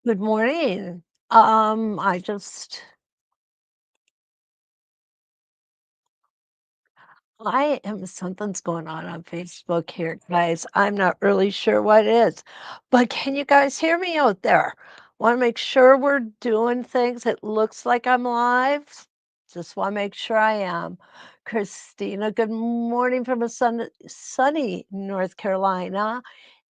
Good morning. I just I am something's going on Facebook here, guys. I'm not really sure what it is, but can you guys hear me out there? Want to make sure we're doing things. It looks like I'm live. Just want to make sure I am. Christina, good morning from a sunny North Carolina.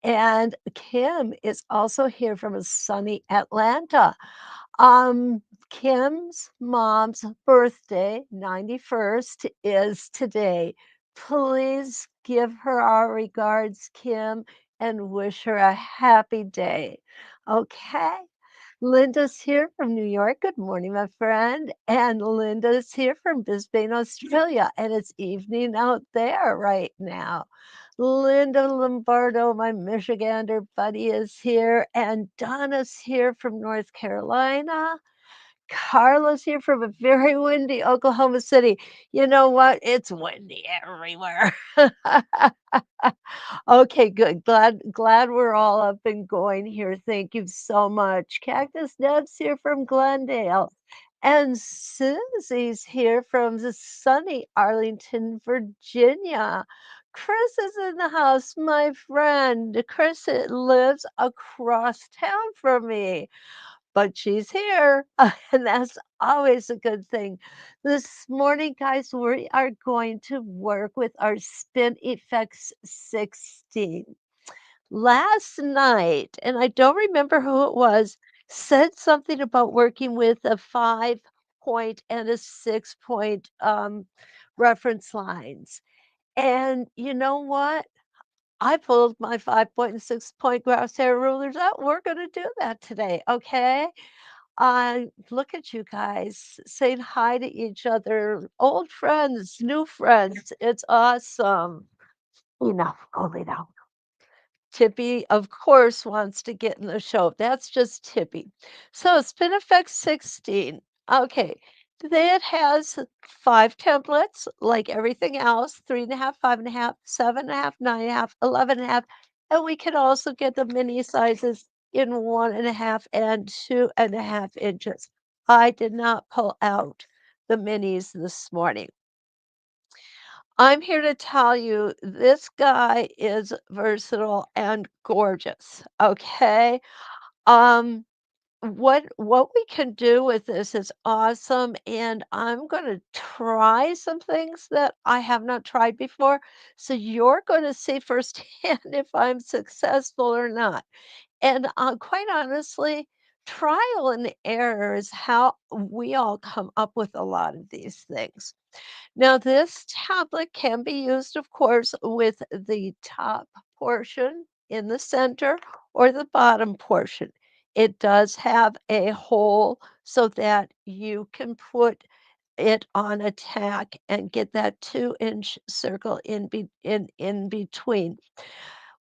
And Kim is also here from a sunny Atlanta. Um, Kim's mom's birthday, 91st, is today. Please give her our regards, Kim, and wish her a happy day. Okay? Linda's here from New York. Good morning, my friend. And Linda's here from Brisbane, Australia. And it's evening out there right now. Linda Lombardo, my Michigander buddy, is here. And Donna's here from North Carolina. Carla's here from a very windy Oklahoma City. You know what? It's windy everywhere. Okay, good. Glad we're all up and going here. Thank you so much. Cactus Ned's here from Glendale. And Susie's here from the sunny Arlington, Virginia. Chris is in the house, my friend. Chris lives across town from me, but she's here, and that's always a good thing. This morning, guys, we are going to work with our Spin Effects 16. Last night, and I don't remember who it was, said something about working with a 5 point and a 6 point reference lines. And you know what? I pulled my 5 point and 6 point crosshair rulers out. We're going to do that today, okay? Look at you guys saying hi to each other, old friends, new friends. It's awesome. Enough, go lay down. Tippy, of course, wants to get in the show. That's just Tippy. So Spinifex 16. Okay. It has 5 templates, like everything else, 3.5, 5.5, 7.5, 9.5, 11.5. And we can also get the mini sizes in 1.5 and 2.5 inches. I did not pull out the minis this morning. I'm here to tell you this guy is versatile and gorgeous, okay? Um, what we can do with this is awesome, and I'm gonna try some things that I have not tried before, so you're gonna see firsthand if I'm successful or not. And, quite honestly, trial and error is how we all come up with a lot of these things. Now, this tablet can be used, of course, with the top portion in the center or the bottom portion. It does have a hole so that you can put it on a tack and get that 2-inch circle in between.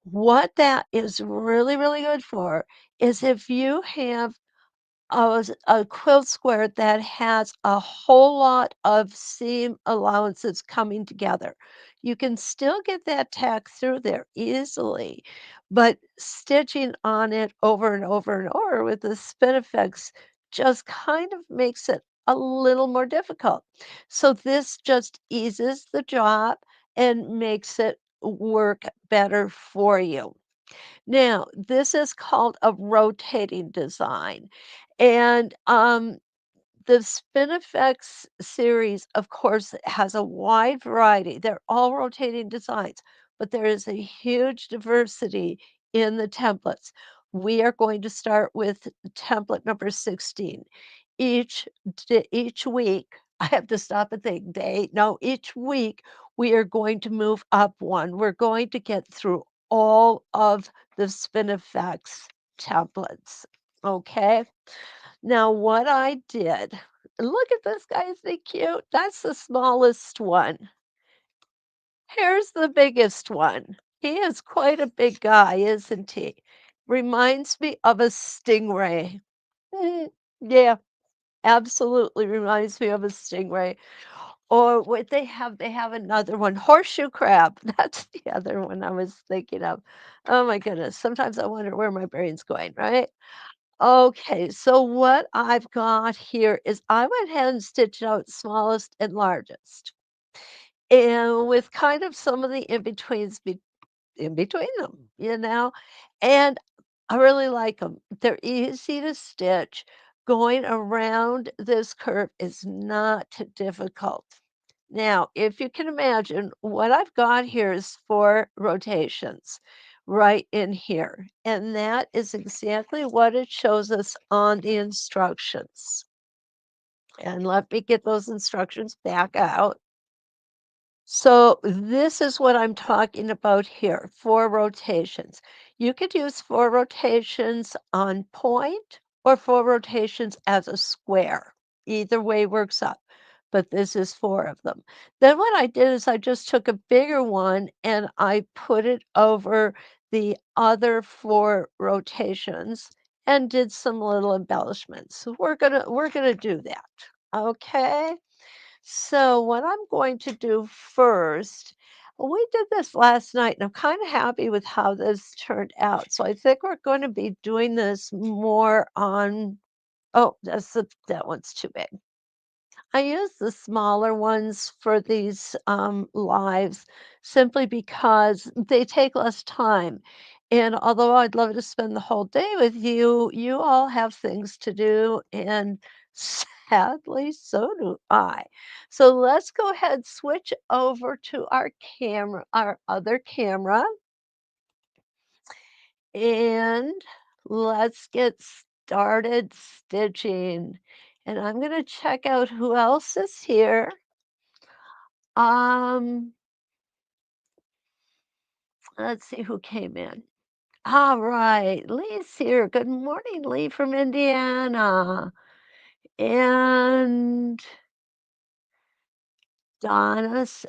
What that is really, really good for is if you have a quilt square that has a whole lot of seam allowances coming together. You can still get that tack through there easily, but stitching on it over and over and over with the Spinifex just kind of makes it a little more difficult. So this just eases the job and makes it work better for you. Now, this is called a rotating design. And the Spinifex series, of course, has a wide variety. They're all rotating designs, but there is a huge diversity in the templates. We are going to start with template number 16. Each week, I have to stop and think, day, no, each week we are going to move up one. We're going to get through all of the Spinifex templates. Okay. Now, what I did, look at this guy, isn't he cute? That's the smallest one. Here's the biggest one. He is quite a big guy, isn't he? Reminds me of a stingray. Mm, yeah, absolutely reminds me of a stingray. Or what they have another one, horseshoe crab. That's the other one I was thinking of. Oh my goodness. Sometimes I wonder where my brain's going, right? Okay, so what I've got here is I went ahead and stitched out smallest and largest, and with kind of some of the in-betweens in between them, you know? And I really like them. 'Em. They're easy to stitch. Going around this curve is not difficult. Now, if you can imagine, what I've got here is 4 rotations right in here, and that is exactly what it shows us on the instructions. And let me get those instructions back out. So this is what I'm talking about here, 4 rotations. You could use 4 rotations on point or 4 rotations as a square. Either way works out, but this is 4 of them. Then what I did is I just took a bigger one and I put it over the other 4 rotations and did some little embellishments. So we're gonna do that. Okay? So what I'm going to do first, we did this last night, and I'm kind of happy with how this turned out. So I think we're going to be doing this more on, oh, that one's too big. I use the smaller ones for these lives simply because they take less time. And although I'd love to spend the whole day with you, you all have things to do, and sadly, so do I. So let's go ahead, switch over to our camera, our other camera, and let's get started stitching. And I'm going to check out who else is here. Um, let's see who came in. All right, Lee's here. Good morning, Lee from Indiana. And Donna's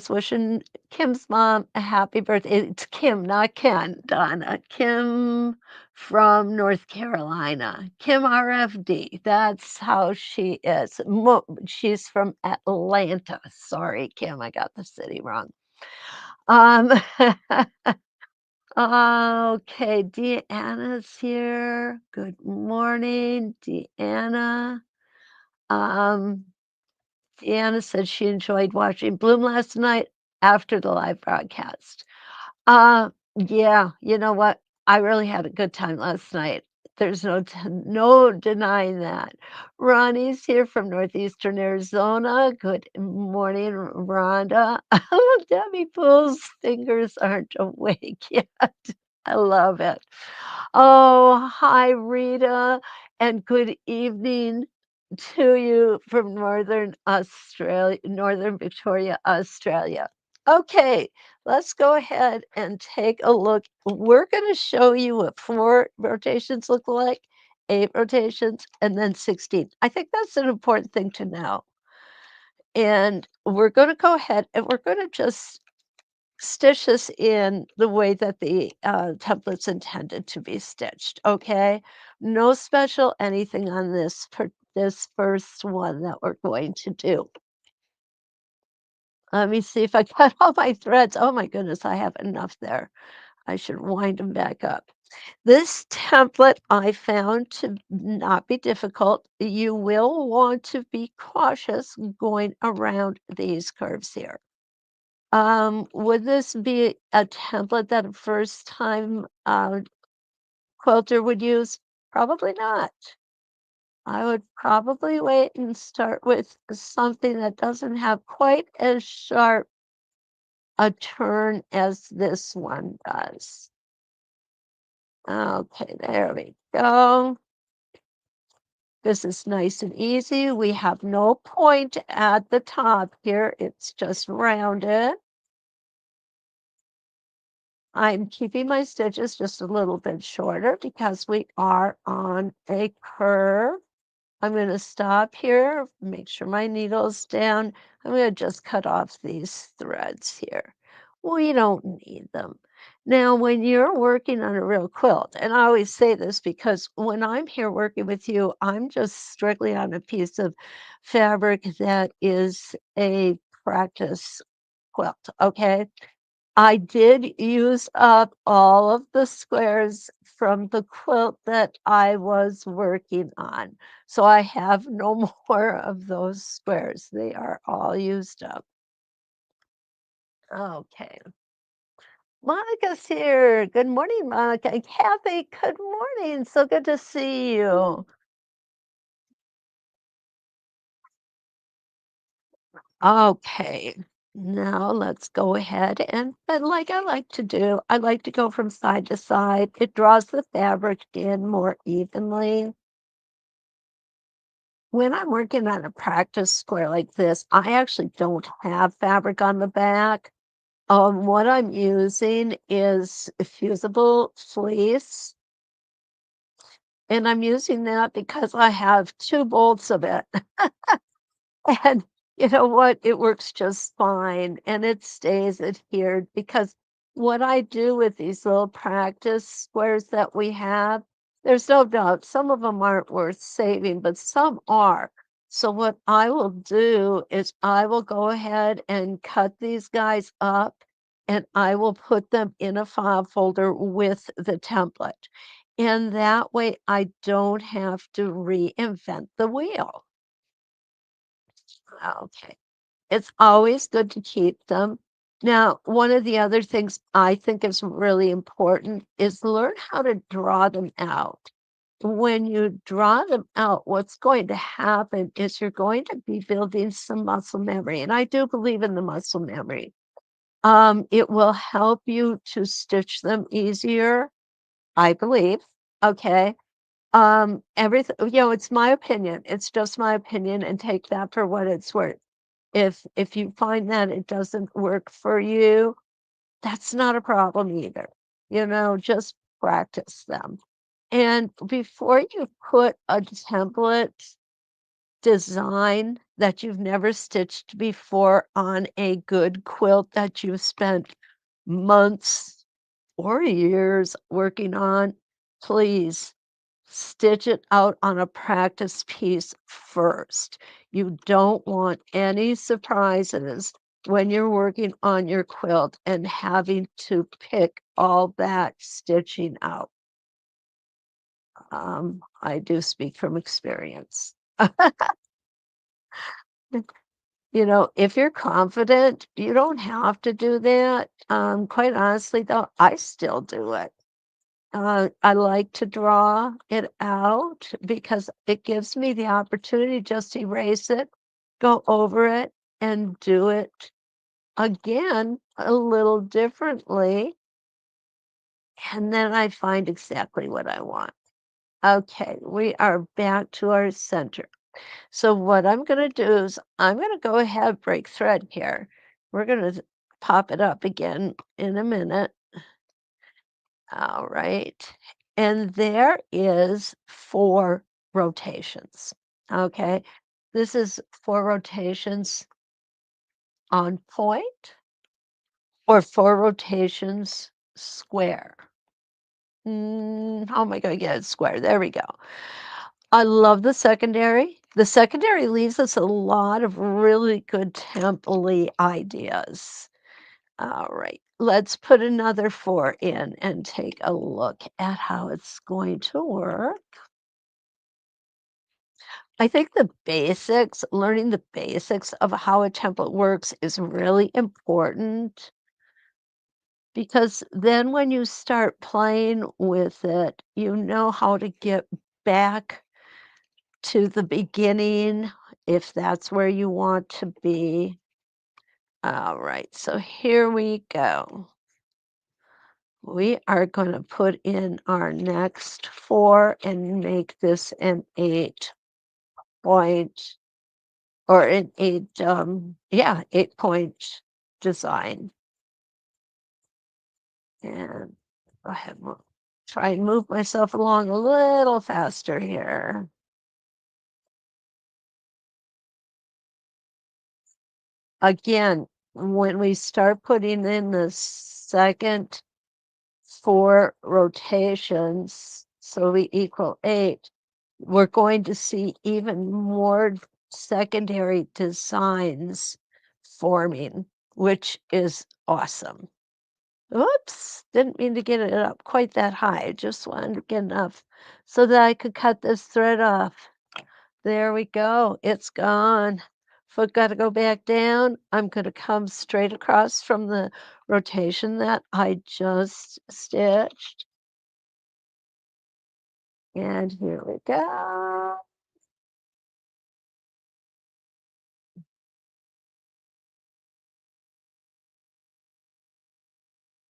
wishing Kim's mom a happy birthday. It's Kim, not Ken, Donna. Kim from North Carolina. Kim RFD. That's how she is. She's from Atlanta. Sorry, Kim, I got the city wrong. Um, okay, Deanna's here. Good morning, Deanna. Um, Deanna said she enjoyed watching Bloom last night after the live broadcast. Yeah, you know what? I really had a good time last night. There's no denying that. Ronnie's here from northeastern Arizona. Good morning, Rhonda. Debbie Poole's fingers aren't awake yet. I love it. Oh, hi, Rita, and good evening to you from Northern Victoria, Australia. Okay, let's go ahead and take a look. We're going to show you what 4 rotations look like, 8 rotations, and then 16. I think that's an important thing to know. And we're going to go ahead and we're going to just stitch this in the way that the template's intended to be stitched, okay? No special anything on this first one that we're going to do. Let me see if I got all my threads. Oh my goodness, I have enough there. I should wind them back up. This template I found to not be difficult. You will want to be cautious going around these curves here. Would this be a template that a first time quilter would use? Probably not. I would probably wait and start with something that doesn't have quite as sharp a turn as this one does. Okay, there we go. This is nice and easy. We have no point at the top here. It's just rounded. I'm keeping my stitches just a little bit shorter because we are on a curve. I'm going to stop here, make sure my needle's down. I'm going to just cut off these threads here. We don't need them. Now, when you're working on a real quilt, and I always say this because when I'm here working with you, I'm just strictly on a piece of fabric that is a practice quilt, okay? I did use up all of the squares from the quilt that I was working on. So I have no more of those squares. They are all used up. Okay. Monica's here. Good morning, Monica. And Kathy, good morning. So good to see you. Okay. Now let's go ahead and like I like to do, I like to go from side to side. It draws the fabric in more evenly. When I'm working on a practice square like this, I actually don't have fabric on the back. What I'm using is fusible fleece, and I'm using that because I have 2 bolts of it. And you know what? It works just fine and it stays adhered because what I do with these little practice squares that we have, there's no doubt some of them aren't worth saving, but some are. So what I will do is I will go ahead and cut these guys up and I will put them in a file folder with the template. And that way I don't have to reinvent the wheel. Okay. It's always good to keep them. Now, one of the other things I think is really important is learn how to draw them out. When you draw them out, what's going to happen is you're going to be building some muscle memory. And I do believe in the muscle memory. It will help you to stitch them easier, I believe. Okay. Everything, it's my opinion. It's just my opinion, and take that for what it's worth. If you find that it doesn't work for you, that's not a problem either. Just practice them. And before you put a template design that you've never stitched before on a good quilt that you've spent months or years working on, please stitch it out on a practice piece first. You don't want any surprises when you're working on your quilt and having to pick all that stitching out. I do speak from experience. If you're confident, you don't have to do that. Quite honestly, though, I still do it. I like to draw it out because it gives me the opportunity just to erase it, go over it, and do it again a little differently. And then I find exactly what I want. Okay, we are back to our center. So what I'm going to do is I'm going to go ahead, break thread here. We're going to pop it up again in a minute. All right. And there is 4 rotations. Okay. This is 4 rotations on point or 4 rotations square. How am I going to get it square? There we go. I love the secondary. The secondary leaves us a lot of really good template ideas. All right, let's put another 4 in and take a look at how it's going to work. I think learning the basics of how a template works is really important because then when you start playing with it, you know how to get back to the beginning if that's where you want to be. All right, so here we go. We are going to put in our next 4 and make this an 8 point or an 8 point design. And go ahead, try and move myself along a little faster here. Again, when we start putting in the second 4 rotations, so we equal 8, we're going to see even more secondary designs forming, which is awesome. Oops, didn't mean to get it up quite that high. I just wanted to get enough so that I could cut this thread off. There we go. It's gone. Foot got to go back down. I'm going to come straight across from the rotation that I just stitched. And here we go.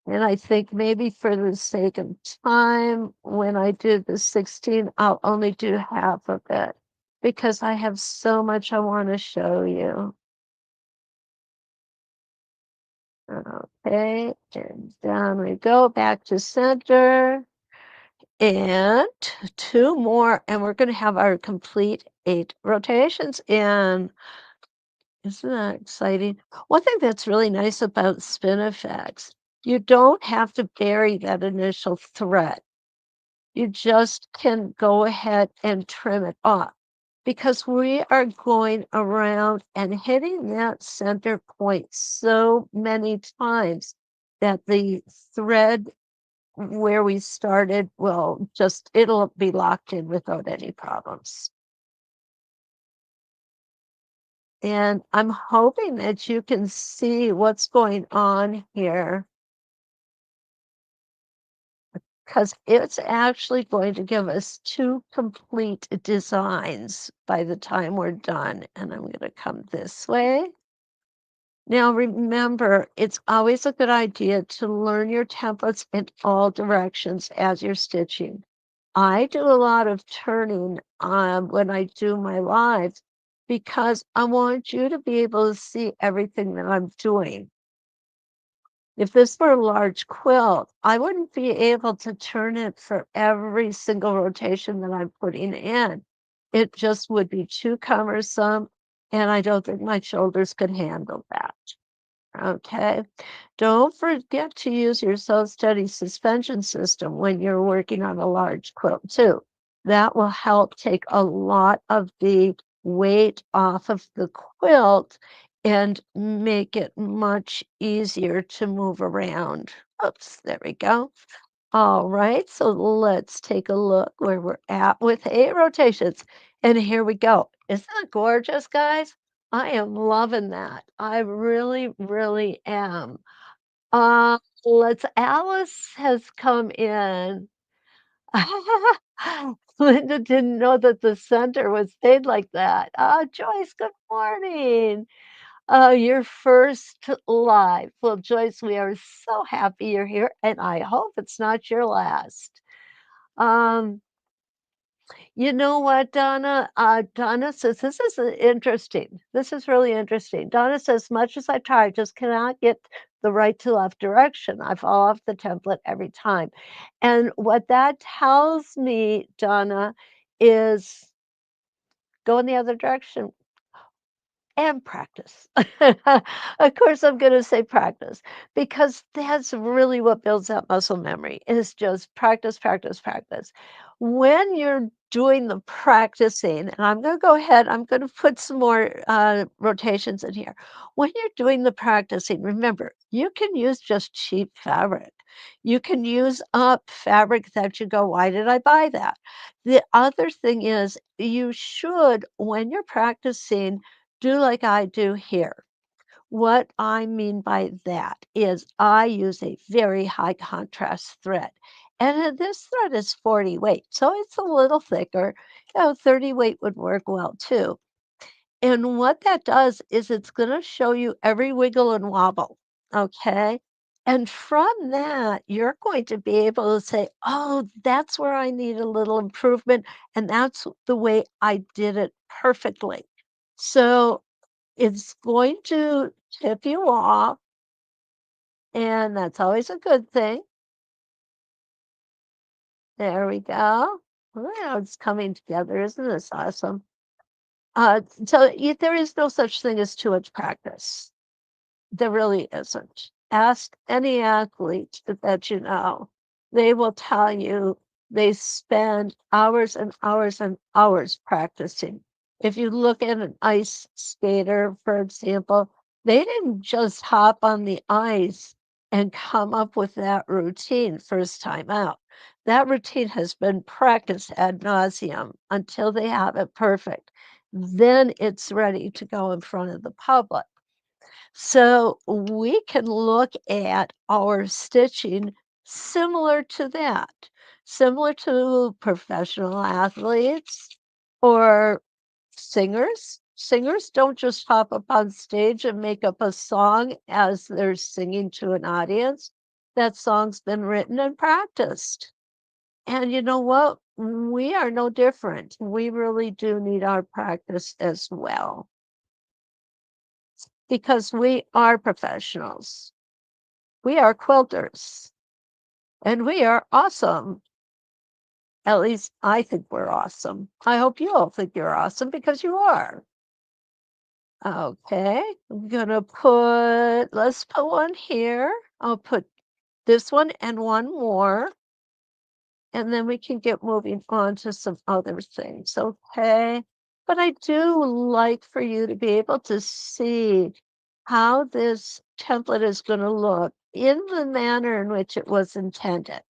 And I think maybe for the sake of time, when I do the 16, I'll only do half of it because I have so much I want to show you. Okay, and down we go, back to center. And two more, and we're going to have our complete 8 rotations in. Isn't that exciting? One thing that's really nice about spin effects, you don't have to bury that initial thread. You just can go ahead and trim it off because we are going around and hitting that center point so many times that the thread where we started will just it'll be locked in without any problems. And I'm hoping that you can see what's going on here because it's actually going to give us 2 complete designs by the time we're done. And I'm going to come this way. Now remember, it's always a good idea to learn your templates in all directions as you're stitching. I do a lot of turning when I do my lives because I want you to be able to see everything that I'm doing. If this were a large quilt, I wouldn't be able to turn it for every single rotation that I'm putting in. It just would be too cumbersome, and I don't think my shoulders could handle that. Okay. Don't forget to use your self-steady suspension system when you're working on a large quilt too. That will help take a lot of the weight off of the quilt and make it much easier to move around. Oops, there we go. All right, so let's take a look where we're at with 8 rotations. And here we go. Isn't that gorgeous, guys? I am loving that. I really, really am. Let's Alice has come in. Linda didn't know that the center was stayed like that. Joyce, good morning. Your first live. Well, Joyce, we are so happy you're here, and I hope it's not your last. Um, you know what, Donna? Donna says, this is interesting. This is really interesting. Donna says, much as I try, I just cannot get the right to left direction. I fall off the template every time. And what that tells me, Donna, is go in the other direction and practice. Of course, I'm going to say practice because that's really what builds that muscle memory is just practice, practice, practice. When you're doing the practicing, and I'm going to go ahead, I'm going to put some more rotations in here. When you're doing the practicing, remember, you can use just cheap fabric. You can use up fabric that you go, why did I buy that? The other thing is you should, when you're practicing, do like I do here. What I mean by that is I use a very high contrast thread. And this thread is 40 weight, so it's a little thicker. 30 weight would work well too. And what that does is it's going to show you every wiggle and wobble. Okay. And from that, you're going to be able to say, oh, that's where I need a little improvement. And that's the way I did it perfectly. So it's going to tip you off, and that's always a good thing. There we go. Well, it's coming together. Isn't this awesome? There is no such thing as too much practice. There really isn't. Ask any athlete that you know. They will tell you they spend hours and hours and hours practicing. If you look at an ice skater, for example, they didn't just hop on the ice and come up with that routine first time out. That routine has been practiced ad nauseum until they have it perfect. Then it's ready to go in front of the public. So we can look at our stitching similar to that, similar to professional athletes or singers. Singers don't just pop up on stage and make up a song as they're singing to an audience. That song's been written and practiced. And you know what? We are no different. We really do need our practice as well because we are professionals. We are quilters and we are awesome. At least I think we're awesome. I hope you all think you're awesome because you are. Okay, I'm gonna let's put one here. I'll put this one and one more, and then we can get moving on to some other things, okay? But I do like for you to be able to see how this template is gonna look in the manner in which it was intended.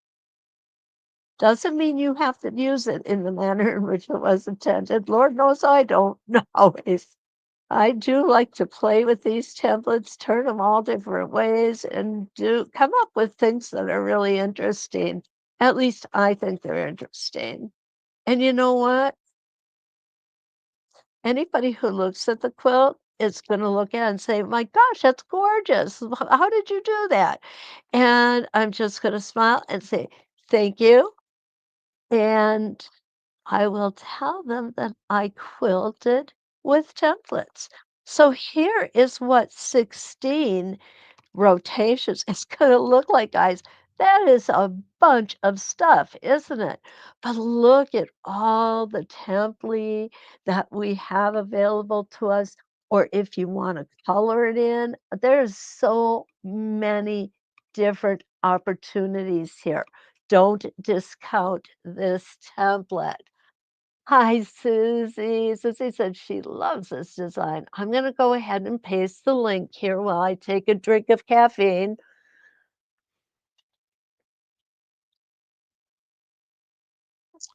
Doesn't mean you have to use it in the manner in which it was intended. Lord knows I don't always. I do like to play with these templates, turn them all different ways, and do come up with things that are really interesting. At least I think they're interesting. And you know what? Anybody who looks at the quilt is going to look at it and say, "My gosh, that's gorgeous. How did you do that?" And I'm just going to smile and say, "Thank you." And I will tell them that I quilted with templates. So here is what 16 rotations is gonna look like, guys. That is a bunch of stuff, isn't it? But look at all the template that we have available to us, or if you wanna color it in, there's so many different opportunities here. Don't discount this template. Hi, Susie. Susie said she loves this design. I'm going to go ahead and paste the link here while I take a drink of caffeine.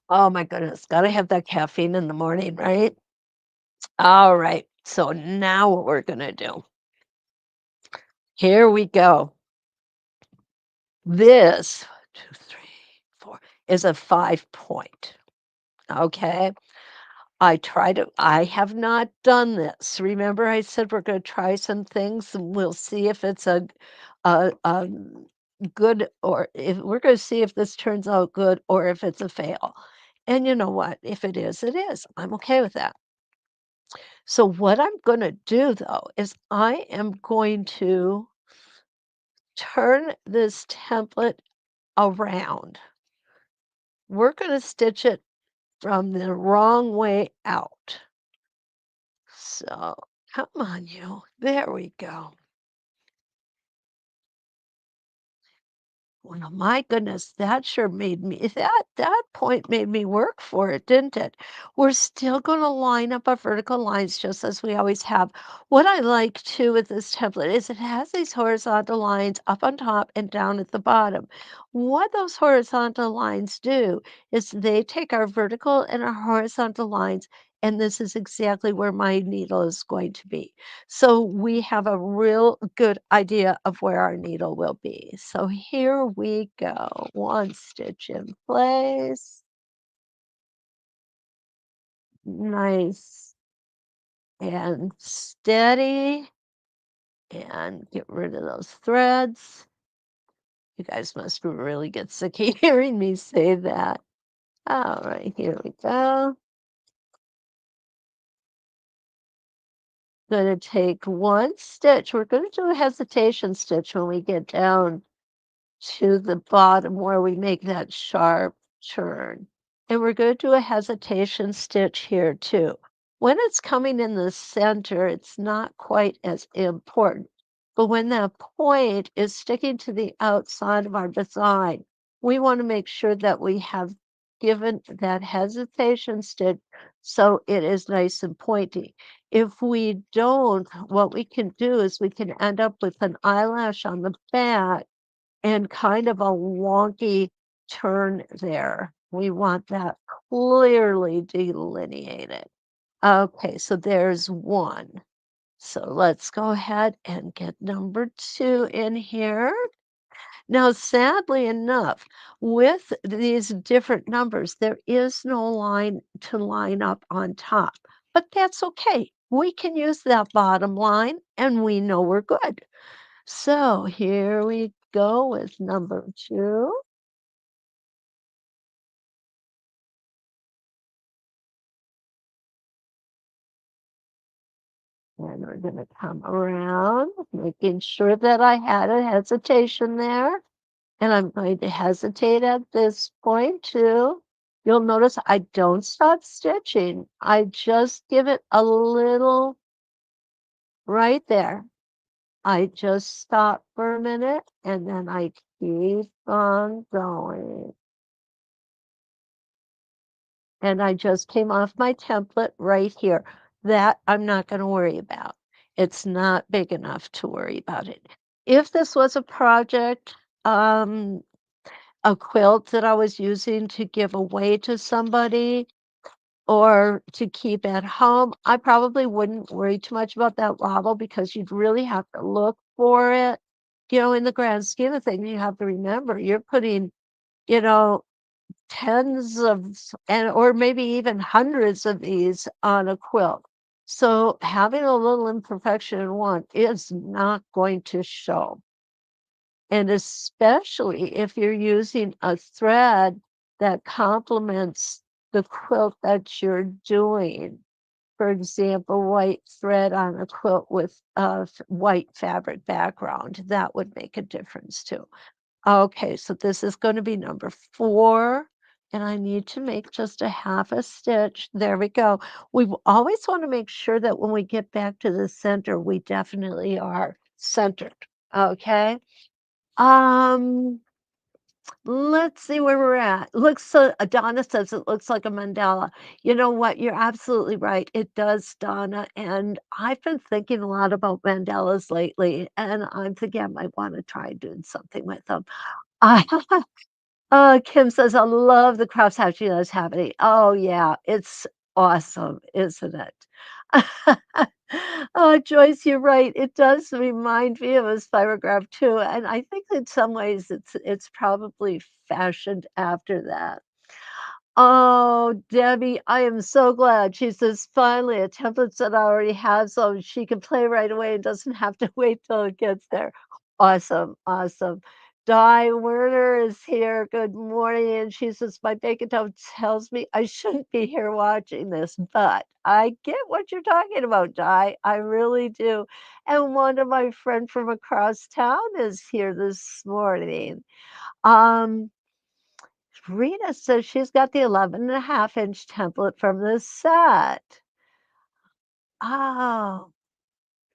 Oh my goodness, got to have that caffeine in the morning, right? All right. So now what we're going to do, here we go. This, 2, 3, 4, is a 5 point. Okay. I have not done this. Remember I said we're gonna try some things and we'll see if it's a good or if we're gonna see if this turns out good or if it's a fail. And you know what? If it is, it is. I'm okay with that. So what I'm gonna do though is I am going to turn this template around. We're gonna stitch it from the wrong way out. So, come on, you. There we go. Well, my goodness, that sure made me that point made me work for it, didn't it? We're still going to line up our vertical lines just as we always have. What I like too with this template is it has these horizontal lines up on top and down at the bottom. What those horizontal lines do is they take our vertical and our horizontal lines, and this is exactly where my needle is going to be. So we have a real good idea of where our needle will be. So here we go. One stitch in place. Nice and steady. And get rid of those threads. You guys must really get sick of hearing me say that. All right, here we go. Gonna take one stitch. We're gonna do a hesitation stitch when we get down to the bottom where we make that sharp turn. And we're going to do a hesitation stitch here too. When it's coming in the center, it's not quite as important. But when that point is sticking to the outside of our design, we want to make sure that we have given that hesitation stitch so it is nice and pointy. If we don't, what we can do is we can end up with an eyelash on the back and kind of a wonky turn there. We want that clearly delineated. Okay, so there's one. So let's go ahead and get number two in here. Now, sadly enough, with these different numbers, there is no line to line up on top, but that's okay. We can use that bottom line and we know we're good. So here we go with number two. And we're going to come around, making sure that I had a hesitation there. And I'm going to hesitate at this point too. You'll notice I don't stop stitching. I just give it a little right there. I just stop for a minute and then I keep on going. And I just came off my template right here. That I'm not going to worry about. It's not big enough to worry about it. If this was a project, a quilt that I was using to give away to somebody or to keep at home, I probably wouldn't worry too much about that label because you'd really have to look for it. In the grand scheme of things, you have to remember you're putting, you know, tens of and or maybe even hundreds of these on a quilt. So having a little imperfection in one is not going to show. And especially if you're using a thread that complements the quilt that you're doing. For example, white thread on a quilt with a white fabric background, that would make a difference too. Okay, so this is going to be number four, and I need to make just a half a stitch. There we go. Always want to make sure that when we get back to the center, we definitely are centered. Okay. Um, let's see where we're at. Looks so Donna says it looks like a mandala. You know what? You're absolutely right. It does, Donna. And I've been thinking a lot about mandalas lately, and I'm thinking I might want to try doing something with them. Kim says, "I love the crafts house she does happening." Oh, yeah, it's awesome, isn't it? Oh, Joyce, you're right. It does remind me of a spirograph too, and I think in some ways it's probably fashioned after that. Oh, Debbie, I am so glad. She says, finally, a template that I already have so she can play right away and doesn't have to wait till it gets there. Awesome, awesome. Di Werner is here. Good morning. And she says, my bank account tells me I shouldn't be here watching this, but I get what you're talking about, Di. I really do. And one of my friends from across town is here this morning. Um, Rita says she's got the 11.5-inch template from the set. Oh,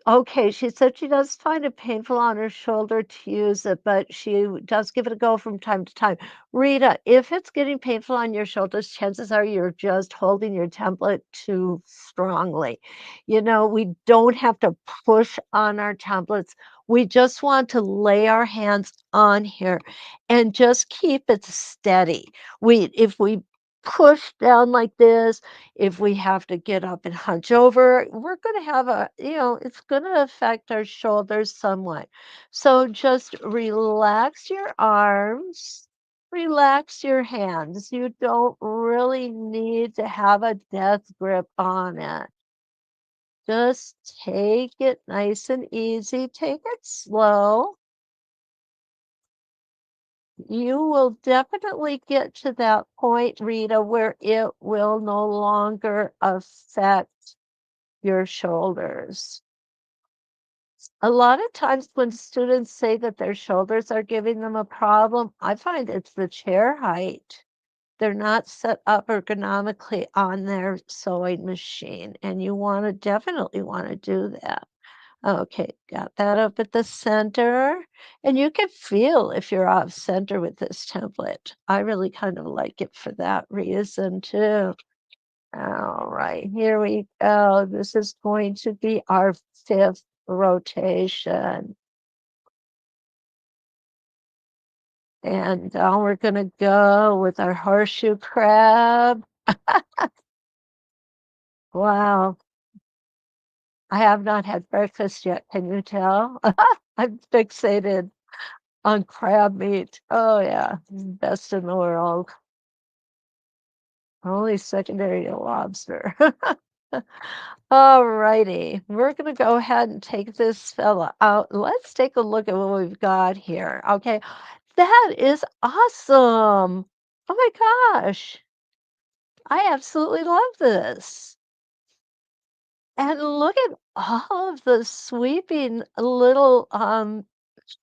okay, she said she does find it painful on her shoulder to use it, but she does give it a go from time to time. Rita, if it's getting painful on your shoulders, chances are you're just holding your template too strongly. We don't have to push on our templates. We just want to lay our hands on here and just keep it steady. If we push down like this, if we have to get up and hunch over, we're going to have it's going to affect our shoulders somewhat. So just relax your arms, relax your hands. You don't really need to have a death grip on it. Just take it nice and easy, take it slow. You will definitely get to that point, Rita, where it will no longer affect your shoulders. A lot of times when students say that their shoulders are giving them a problem, I find it's the chair height. They're not set up ergonomically on their sewing machine, and you want to definitely want to do that. Okay, got that up at the center. And you can feel if you're off center with this template. I really kind of like it for that reason too. All right, here we go. This is going to be our fifth rotation. And now we're gonna go with our horseshoe crab. Wow, I have not had breakfast yet, can you tell? I'm fixated on crab meat. Oh, yeah, best in the world. Only secondary to lobster. Alrighty, we're gonna go ahead and take this fella out. Let's take a look at what we've got here. Okay, that is awesome. Oh my gosh, I absolutely love this. And look at all of the sweeping little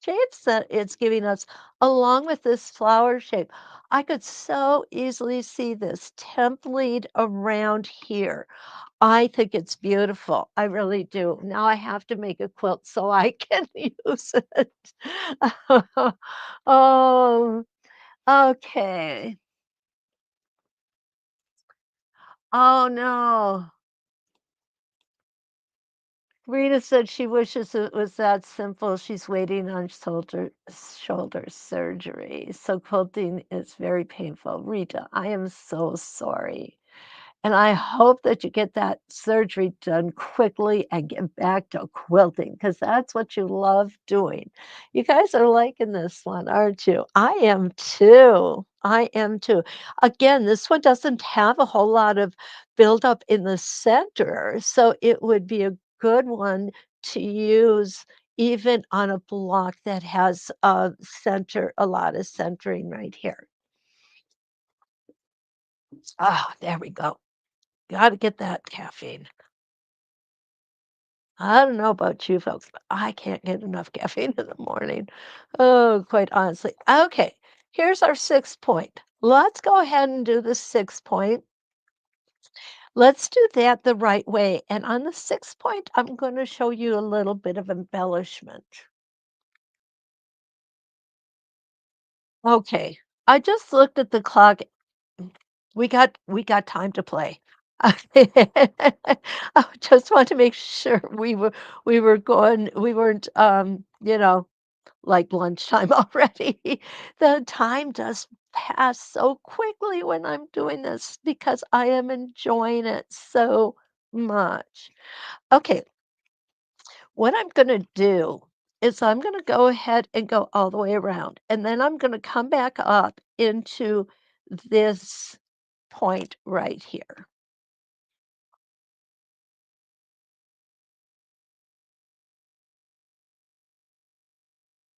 shapes that it's giving us along with this flower shape. I could so easily see this template around here. I think it's beautiful. I really do. Now I have to make a quilt so I can use it. Oh, okay. Oh no. Rita said she wishes it was that simple. She's waiting on shoulder surgery. So quilting is very painful. Rita, I am so sorry. And I hope that you get that surgery done quickly and get back to quilting because that's what you love doing. You guys are liking this one, aren't you? I am too. I am too. Again, this one doesn't have a whole lot of buildup in the center, so it would be a good one to use even on a block that has a lot of centering right here. Ah, there we go. Gotta get that caffeine. I don't know about you folks, but I can't get enough caffeine in the morning. Oh, quite honestly. Okay, here's our 6th point. Let's go ahead and do the 6th point. Let's do that the right way. And on the 6th point, I'm going to show you a little bit of embellishment. Okay, I just looked at the clock. We got time to play. I just want to make sure we weren't like lunchtime already. The time does pass so quickly when I'm doing this because I am enjoying it so much. Okay, what I'm going to do is I'm going to go ahead and go all the way around, and then I'm going to come back up into this point right here.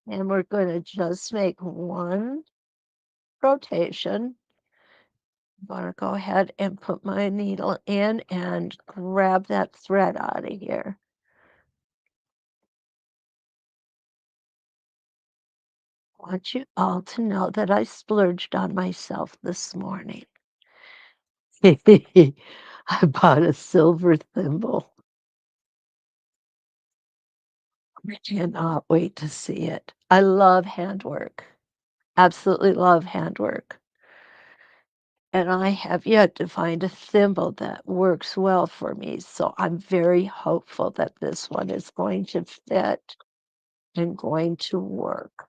And we're going to just make one rotation. I'm going to go ahead and put my needle in and grab that thread out of here. I want you all to know that I splurged on myself this morning. I bought a silver thimble. I cannot wait to see it. I love handwork. Absolutely love handwork. And I have yet to find a thimble that works well for me, so I'm very hopeful that this one is going to fit and going to work.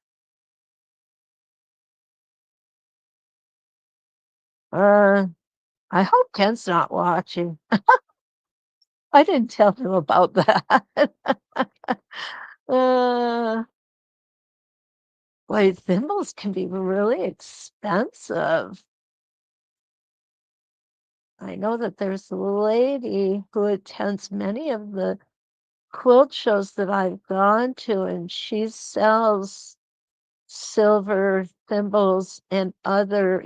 Uh, I hope Ken's not watching. I didn't tell him about that. Uh, boy, thimbles can be really expensive. I know that there's a lady who attends many of the quilt shows that I've gone to, and she sells silver thimbles and other,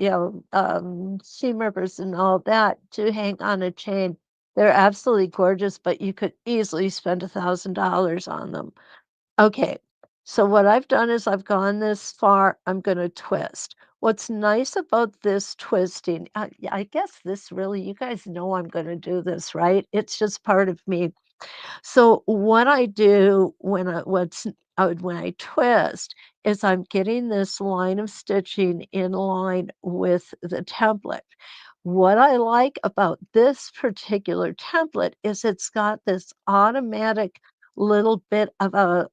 seam ribbers and all that to hang on a chain. They're absolutely gorgeous, but you could easily spend $1,000 on them. Okay, so what I've done is I've gone this far, I'm gonna twist. What's nice about this twisting, I guess this really, you guys know I'm gonna do this, right? It's just part of me. So what I do when I twist is I'm getting this line of stitching in line with the template. What I like about this particular template is it's got this automatic little bit of a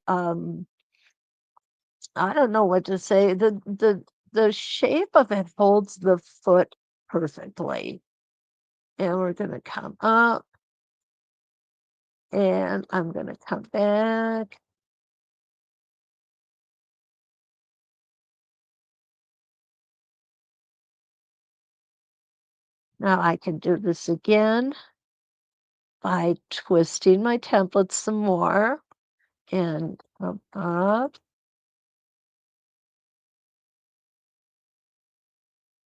I don't know what to say. The the shape of it holds the foot perfectly. And we're gonna come up, and I'm gonna come back. Now I can do this again by twisting my template some more and come up,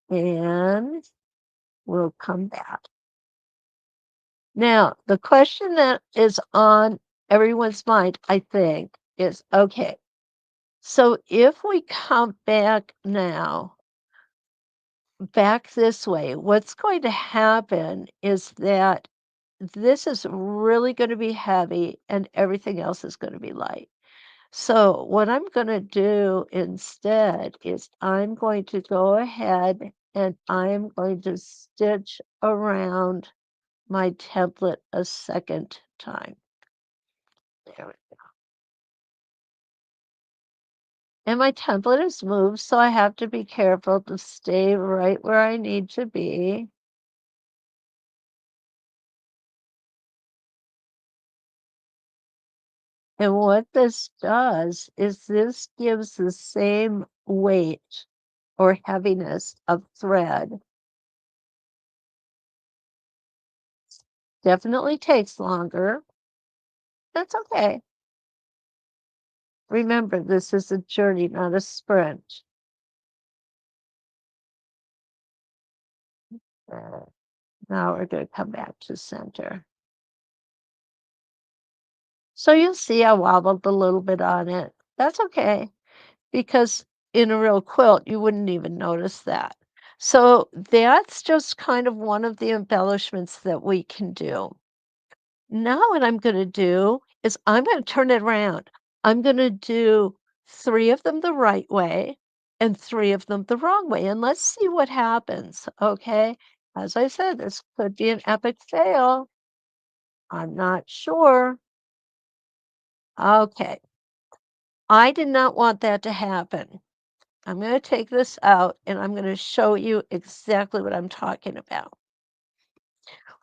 and we'll come back. Now, the question that is on everyone's mind, I think, is okay, so if we come back now, back this way, what's going to happen is that this is really going to be heavy and everything else is going to be light. So what I'm going to do instead is I'm going to go ahead and I'm going to stitch around my template a second time. There we go. And my template is moved, so I have to be careful to stay right where I need to be. And what this does is this gives the same weight or heaviness of thread. Definitely takes longer. That's okay. Remember, this is a journey, not a sprint. Uh, Now we're going to come back to center. So you'll see I wobbled a little bit on it. That's okay, because in a real quilt, you wouldn't even notice that. So that's just kind of one of the embellishments that we can do. Now what I'm gonna do is I'm gonna turn it around. I'm gonna do 3 of them the right way and 3 of them the wrong way, and let's see what happens, okay? As I said, this could be an epic fail. I'm not sure. Okay. I did not want that to happen. I'm gonna take this out, and I'm gonna show you exactly what I'm talking about.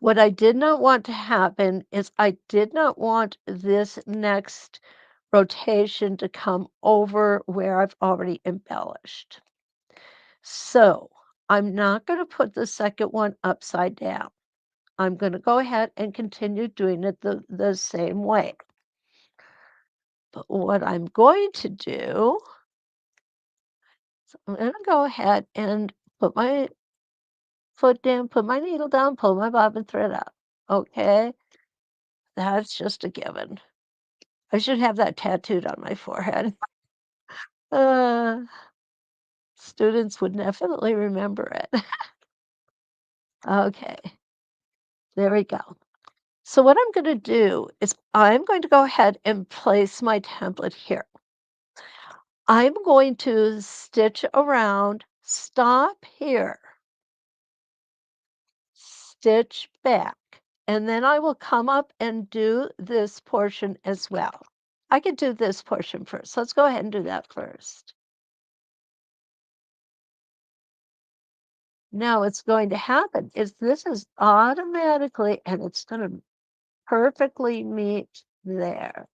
What I did not want to happen is I did not want this next rotation to come over where I've already embellished. So I'm not going to put the second one upside down. I'm going to go ahead and continue doing it the same way. But what I'm going to do, I'm going to go ahead and put my foot down, put my needle down, pull my bobbin thread up. Okay, that's just a given. I should have that tattooed on my forehead. Uh, Students would definitely remember it. Okay, there we go. So what I'm going to do is I'm going to go ahead and place my template here. I'm going to stitch around, stop here, stitch back, and then I will come up and do this portion as well. I could do this portion first. Let's go ahead and do that first. Now what's going to happen is this is automatically, and it's going to perfectly meet there.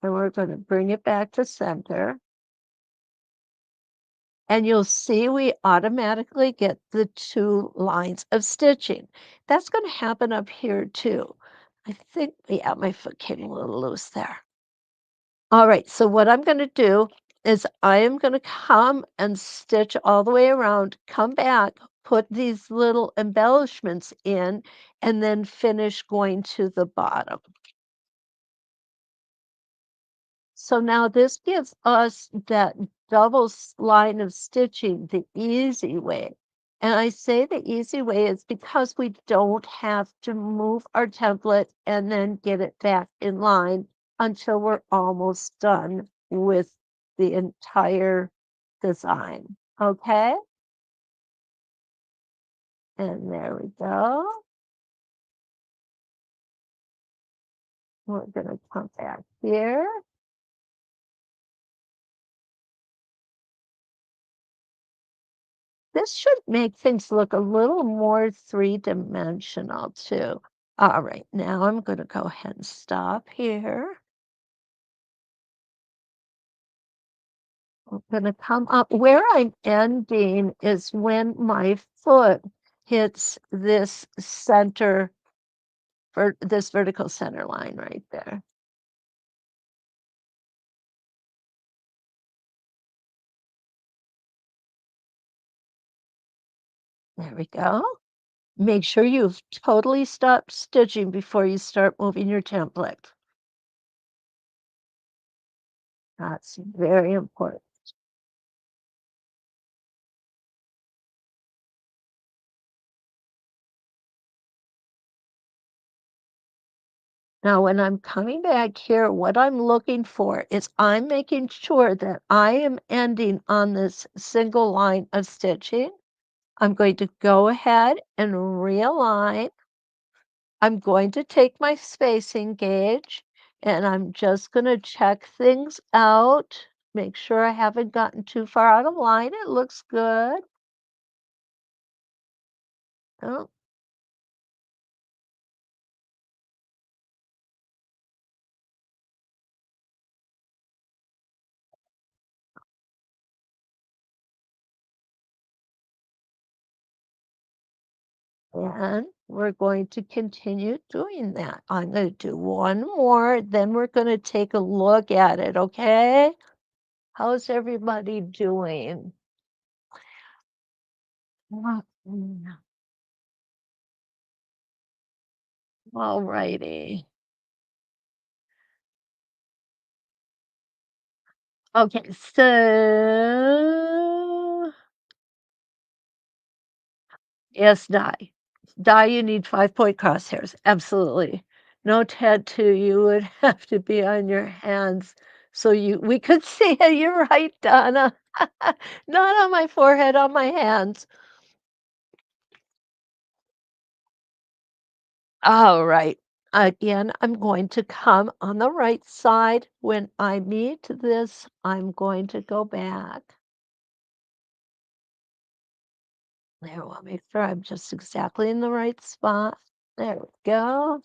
And we're going to bring it back to center. And you'll see we automatically get the 2 lines of stitching. That's going to happen up here too. I think, yeah, my foot came a little loose there. All right, so what I'm going to do is I am going to come and stitch all the way around, come back, put these little embellishments in, and then finish going to the bottom. So now this gives us that line of stitching the easy way. And I say the easy way is because we don't have to move our template and then get it back in line until we're almost done with the entire design. Okay? And there we go. We're going to come back here. This should make things look a little more three-dimensional too. All right, now I'm gonna go ahead and stop here. I'm gonna come up. Where I'm ending is when my foot hits this center, this vertical center line right there. There we go. Make sure you've totally stopped stitching before you start moving your template. That's very important. Now, when I'm coming back here, what I'm looking for is I'm making sure that I am ending on this single line of stitching. I'm going to go ahead and realign. I'm going to take my spacing gauge and I'm just going to check things out. Make sure I haven't gotten too far out of line. It looks good. Oh, and we're going to continue doing that. I'm going to do one more, then we're going to take a look at it, okay? How's everybody doing? All righty. Okay, so yes, die. Die, you need 5-point crosshairs. Absolutely. No tattoo, you would have to be on your hands so we could see it. You're right, Donna. Not on my forehead, on my hands. All right. Again, I'm going to come on the right side. When I meet this, I'm going to go back. There, we'll make sure I'm just exactly in the right spot. There we go.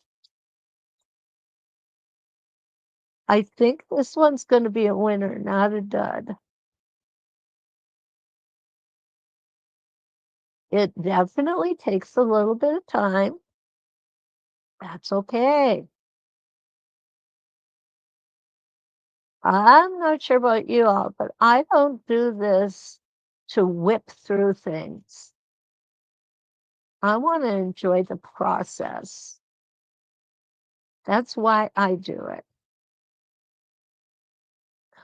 I think this one's going to be a winner, not a dud. It definitely takes a little bit of time. That's okay. I'm not sure about you all, but I don't do this to whip through things. I want to enjoy the process. That's why I do it.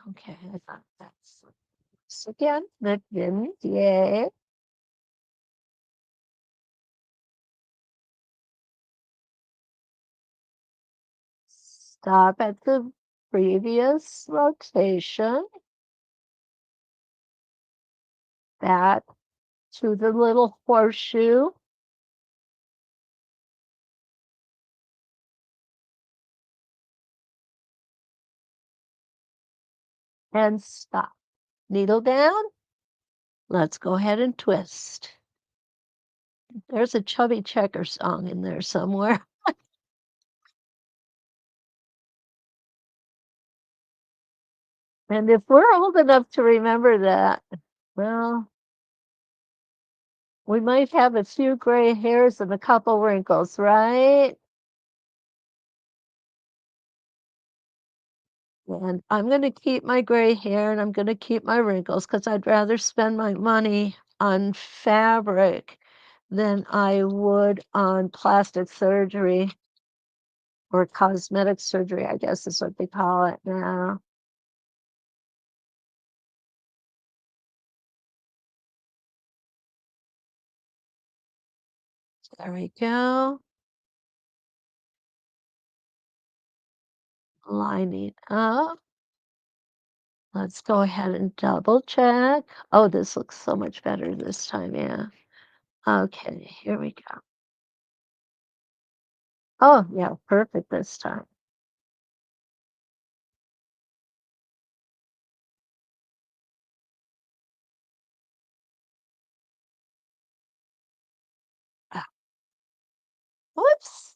Okay, I got that. So again, the yay. Stop at the previous rotation, back to the little horseshoe, and stop. Needle down. Let's go ahead and twist. There's a Chubby Checker song in there somewhere. And if we're old enough to remember that, well, we might have a few gray hairs and a couple wrinkles, right? And I'm going to keep my gray hair and I'm going to keep my wrinkles because I'd rather spend my money on fabric than I would on plastic surgery or cosmetic surgery, I guess is what they call it now. There we go. Lining up. Let's go ahead and double check. Oh, this looks so much better this time, yeah. Okay, here we go. Oh, yeah, perfect this time. Whoops.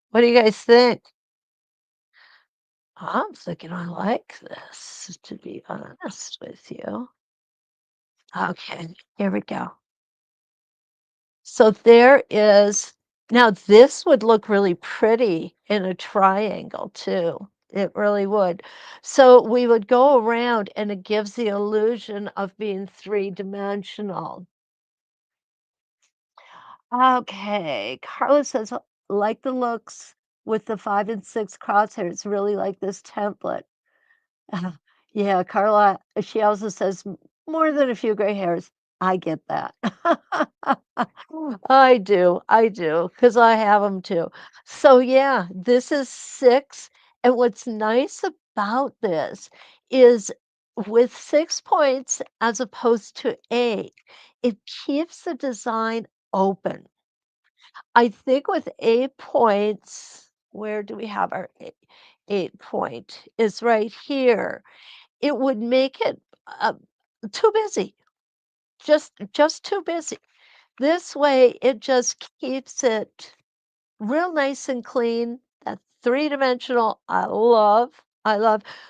What do you guys think? I'm thinking I like this, to be honest with you. Okay, here we go. So there is now this would look really pretty in a triangle too. It really would. So we would go around and it gives the illusion of being three-dimensional. Okay, Carla says, like the looks with the 5 and 6 crosshairs, really like this template. Yeah, Carla, she also says, more than a few gray hairs. I get that. I do, because I have them too. So yeah, this is 6, and what's nice about this is with 6 points as opposed to 8, it keeps the design open. I think with 8 points, where do we have our 8 point? Is right here. It would make it, too busy, just too busy. This way, it just keeps it real nice and clean. That three-dimensional, I love.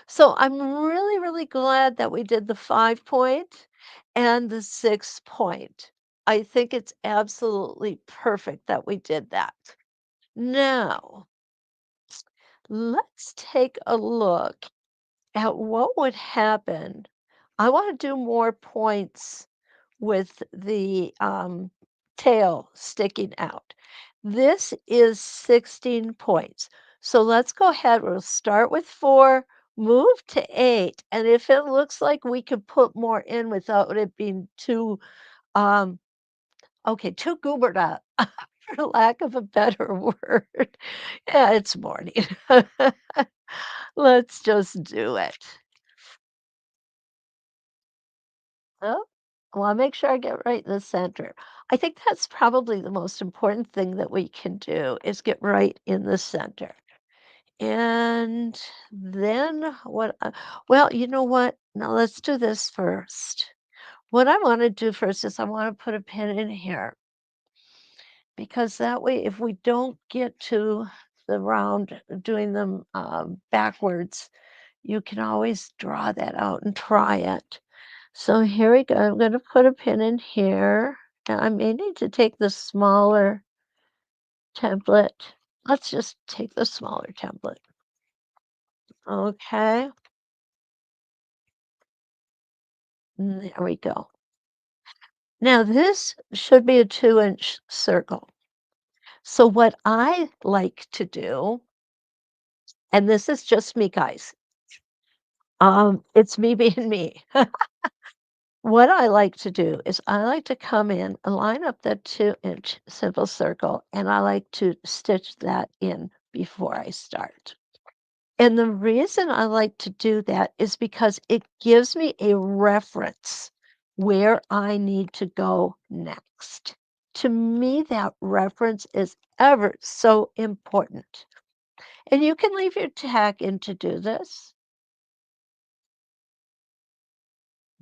So I'm really, really glad that we did the 5 point and the 6 point. I think it's absolutely perfect that we did that. Now, let's take a look at what would happen. I want to do more points with the tail sticking out. This is 16 points. So let's go ahead. We'll start with 4, move to 8. And if it looks like we could put more in without it being too, um, okay, too goobered up, for lack of a better word. Yeah, it's morning. Let's just do it. Oh, well, I'll make sure I get right in the center. I think that's probably the most important thing that we can do is get right in the center. And then well, you know what? Now let's do this first. What I want to do first is I want to put a pin in here because that way, if we don't get to the round doing them backwards, you can always draw that out and try it. So here we go. I'm going to put a pin in here. And I may need to take the smaller template. Let's just take the smaller template. Okay. There we go. Now this should be a 2-inch circle. So what I like to do, and this is just me, guys. It's me being me. What I like to do is I like to come in and line up that 2-inch simple circle, and I like to stitch that in before I start. And the reason I like to do that is because it gives me a reference where I need to go next. To me, that reference is ever so important. And you can leave your tag in to do this.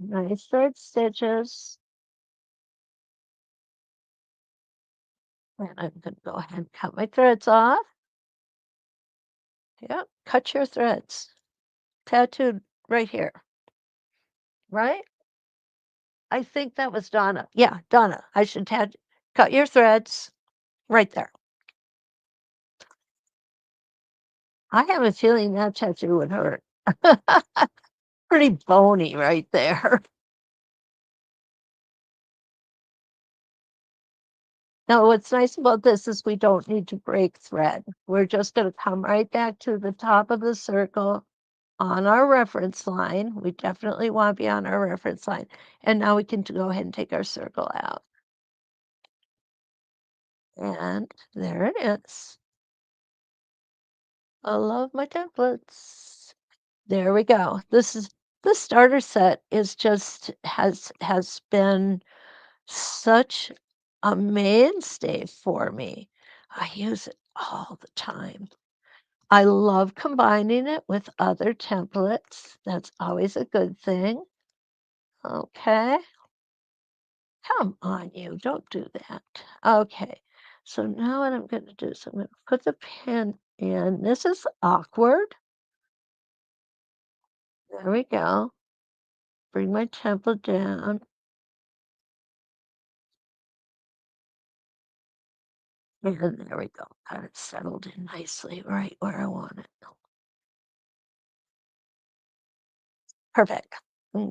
Nice thread stitches. And I'm going to go ahead and cut my threads off. Yep, cut your threads. Tattooed right here, right? I think that was Donna. Yeah, Donna. I should cut your threads right there. I have a feeling that tattoo would hurt. Pretty bony right there. Now, what's nice about this is we don't need to break thread. We're just going to come right back to the top of the circle on our reference line. We definitely want to be on our reference line. And now we can go ahead and take our circle out. And there it is. I love my templates. There we go. This is the starter set is just has been such a mainstay for me. I use it all the time. I love combining it with other templates. That's always a good thing. Okay. Come on, you. Don't do that. Okay. So now what I'm gonna do is I'm gonna put the pin in. This is awkward. There we go. Bring my temple down. And there we go. Got it settled in nicely right where I want it. Perfect.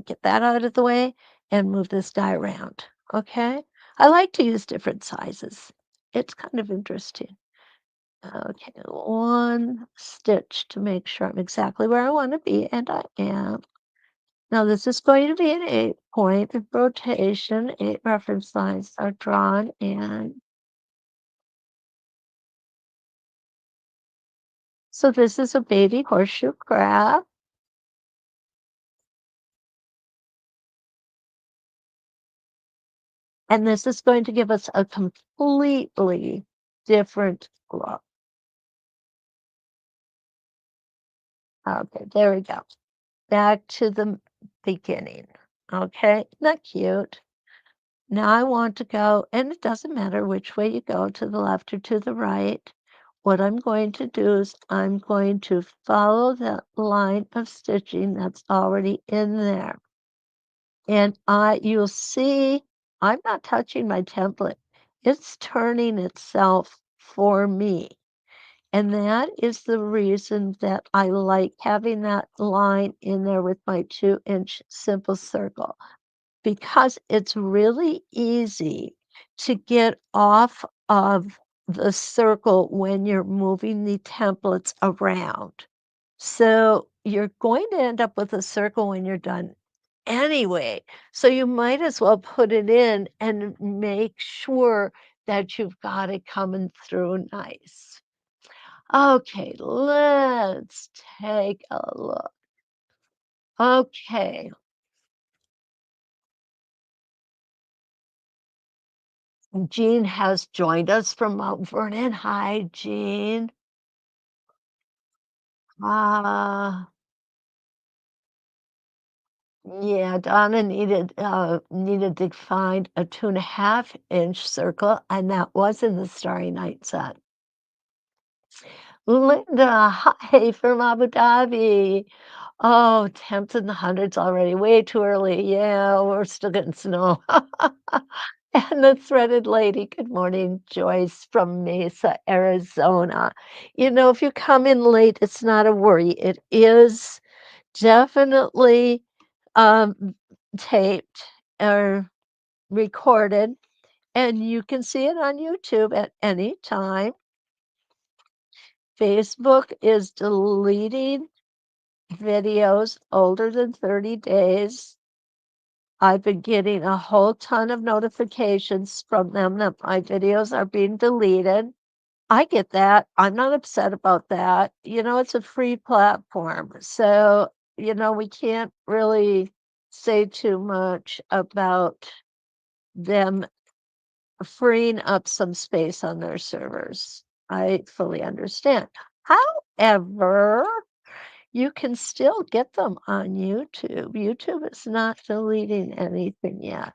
Get that out of the way and move this guy around. Okay. I like to use different sizes. It's kind of interesting. Okay, one stitch to make sure I'm exactly where I want to be, and I am. Now this is going to be an 8 point rotation. 8 reference lines are drawn in. So this is a baby horseshoe crab, and this is going to give us a completely different look. Okay, there we go. Back to the beginning. Okay, not cute. Now I want to go, and it doesn't matter which way you go, to the left or to the right. What I'm going to do is I'm going to follow that line of stitching that's already in there. And you'll see I'm not touching my template. It's turning itself for me. And that is the reason that I like having that line in there with my 2-inch simple circle, because it's really easy to get off of the circle when you're moving the templates around. So you're going to end up with a circle when you're done anyway. So you might as well put it in and make sure that you've got it coming through nice. Okay, let's take a look. Okay, Jean has joined us from Mount Vernon. Hi, Jean. Ah, yeah, Donna needed to find a 2.5-inch circle, and that was in the Starry Night set. Linda, hi from Abu Dhabi. Oh, temps in the hundreds already. Way too early. Yeah, we're still getting snow. And the threaded lady, good morning, Joyce from Mesa, Arizona. You know, if you come in late, it's not a worry. It is definitely um, taped or recorded, and you can see it on YouTube at any time. Facebook is deleting videos older than 30 days. I've been getting a whole ton of notifications from them that my videos are being deleted. I get that. I'm not upset about that. You know, it's a free platform. So, we can't really say too much about them freeing up some space on their servers. I fully understand. However, you can still get them on YouTube. YouTube is not deleting anything yet.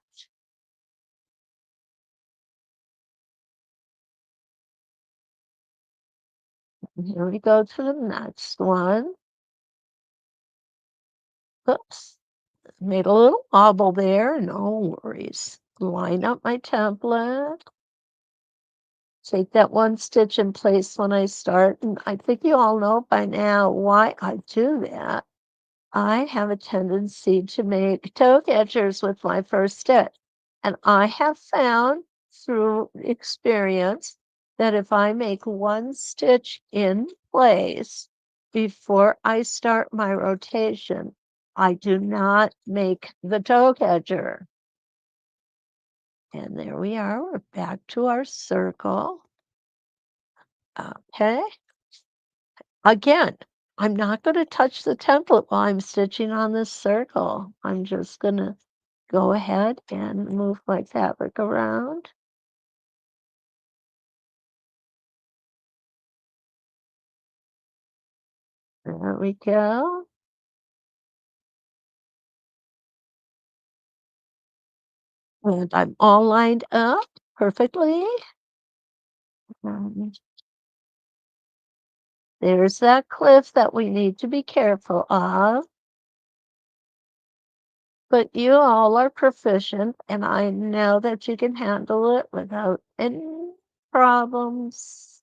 Here we go to the next one. Oops, made a little wobble there. No worries. Line up my template. Take that one stitch in place when I start. And I think you all know by now why I do that. I have a tendency to make toe catchers with my first stitch. And I have found through experience that if I make one stitch in place before I start my rotation, I do not make the toe catcher. And there we are. We're back to our circle. Okay. Again, I'm not going to touch the template while I'm stitching on this circle. I'm just going to go ahead and move my fabric around. There we go. And I'm all lined up perfectly. And there's that cliff that we need to be careful of. But you all are proficient, and I know that you can handle it without any problems.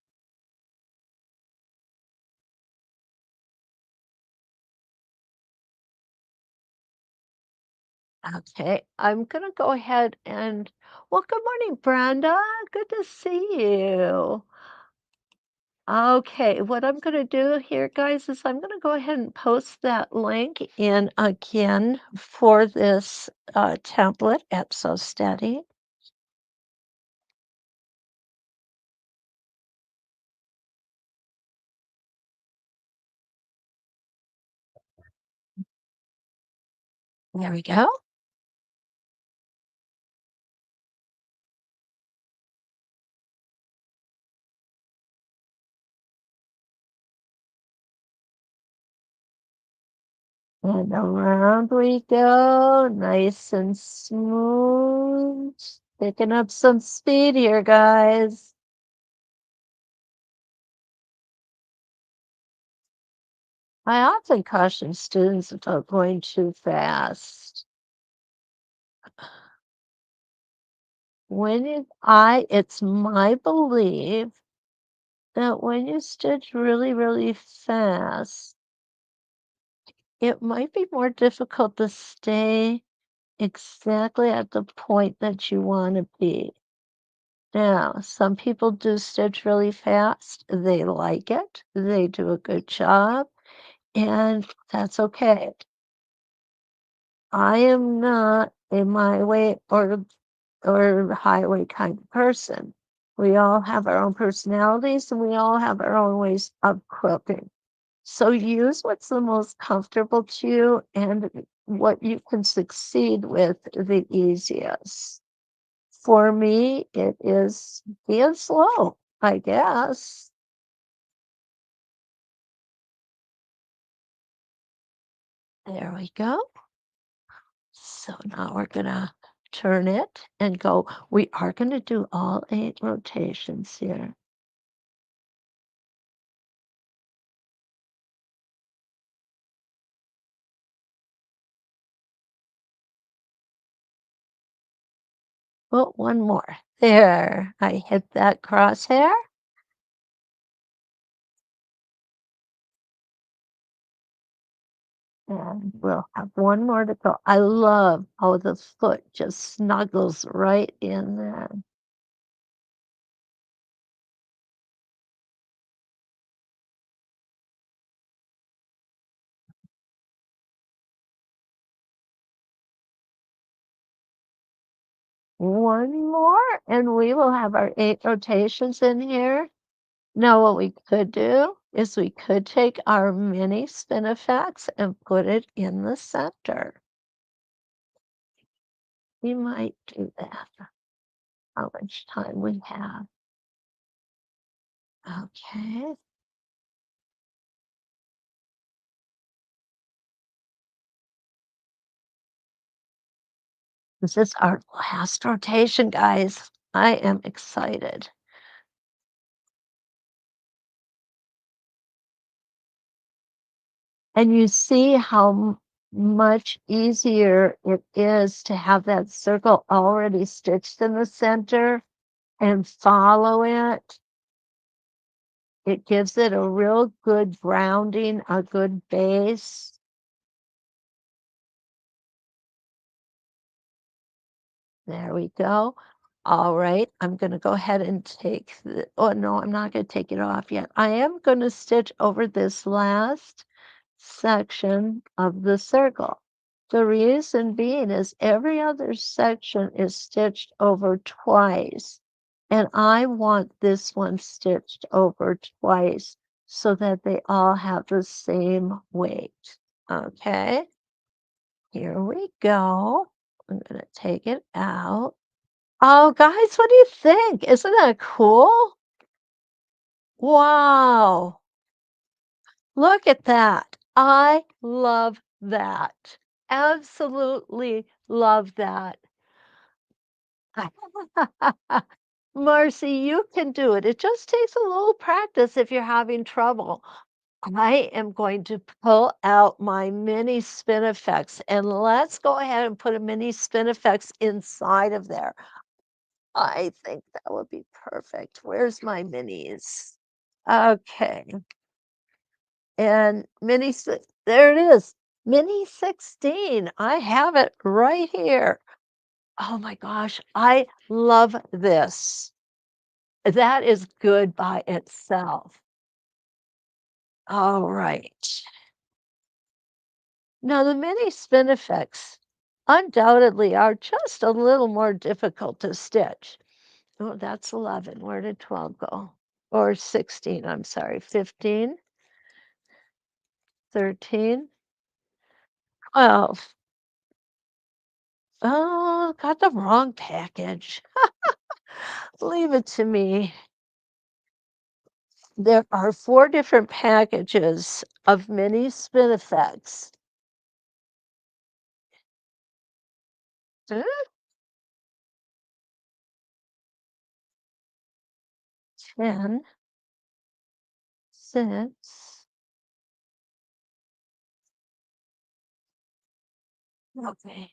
Okay, I'm gonna go ahead and well, good morning, Brenda. Good to see you. Okay, what I'm gonna do here, guys, is I'm gonna go ahead and post that link in again for this template at So Steady. There we go. And around we go, nice and smooth. Picking up some speed here, guys. I often caution students about going too fast. It's my belief that when you stitch really, really fast, it might be more difficult to stay exactly at the point that you want to be. Now, some people do stitch really fast. They like it. They do a good job, and that's okay. I am not a my way or highway kind of person. We all have our own personalities and we all have our own ways of quilting. So use what's the most comfortable to you and what you can succeed with the easiest. For me, it is being slow, I guess. There we go. So now we're gonna turn it and go. We are gonna do all 8 rotations here. Oh, one more. There, I hit that crosshair. And we'll have one more to go. I love how the foot just snuggles right in there. One more, and we will have our 8 rotations in here. Now, what we could do is we could take our mini spinifex and put it in the center. We might do that. How much time we have? Okay. This is our last rotation, guys. I am excited. And you see how much easier it is to have that circle already stitched in the center and follow it. It gives it a real good grounding, a good base. There we go. All right, I'm gonna go ahead and take oh no, I'm not gonna take it off yet. I am gonna stitch over this last section of the circle. The reason being is every other section is stitched over twice, and I want this one stitched over twice so that they all have the same weight. Okay, here we go. I'm gonna take it out. Oh, guys, what do you think? Isn't that cool? Wow. Look at that. I love that. Absolutely love that. Marcy, you can do it. It just takes a little practice if you're having trouble. I am going to pull out my mini spinifex and let's go ahead and put a mini spinifex inside of there. I think that would be perfect. Where's my minis? Okay. And there it is. Mini 16. I have it right here. Oh my gosh, I love this. That is good by itself. All right. Now, the mini spinifex undoubtedly are just a little more difficult to stitch. Oh, that's 11. Where did 12 go? Or 16, I'm sorry. 15, 13, 12. Oh, got the wrong package. Leave it to me. There are 4 different packages of mini spinifex. Uh, 10, 6. Okay.